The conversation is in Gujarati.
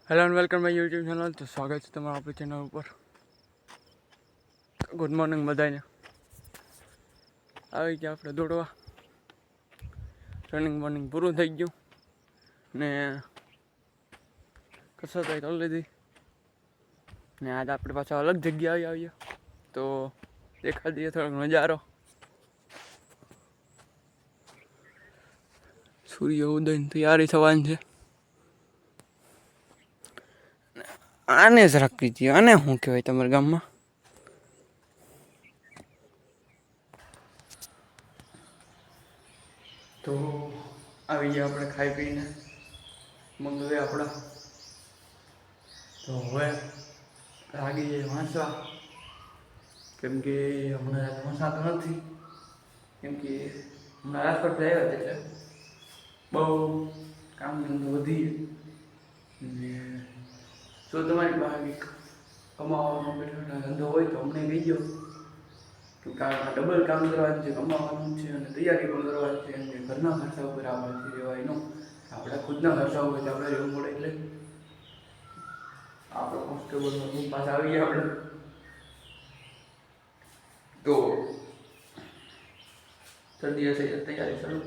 Hello and welcome my YouTube channel. તો સ્વાગત છે તમારું આપણી ચેનલ ઉપર. ગુડ મોર્નિંગ બધાને. આવી ગયા આપણે દોડવા. રનિંગ મોર્નિંગ પૂરું થઈ ગયું ને કસરત કરી લીધી ને આજ આપણે પાછા અલગ જગ્યાએ આવીએ તો દેખાડી દઈએ થોડોક નજારો. સૂર્ય ઉદયની તૈયારી થવાની છે. આને જ રાખી દઈએ. આને શું કહેવાય તમારા ગામમાં? તો આવી ગયા આપણે ખાઈ પીને મંગળે આપણા. તો હવે લાગી જાય વાંચવા, કેમ કે હમણાં વરસાદ નથી, કેમ કે હમણાં રાજકોટ આવ્યા એટલે બહુ કામ ધંધો વધી ને જો તમારી પાસે કંઈક કમાવાનો બેઠા ધંધો હોય તો અમને કહીજો. કારણ ડબલ કામ કરવાનું છે, કમાવાનું છે અને તૈયારી પણ કરવાની છે. અને ઘરના ખર્ચા ઉપર આવવાથી રહેવાય ન. આપણે ખુદના ખર્ચા ઉપર આપણે રહેવું પડે. એટલે આપણે કોન્સ્ટેબલ રૂમ પાસે આવી ગયા આપણે. તો જલ્દી હશે તૈયારી શરૂ.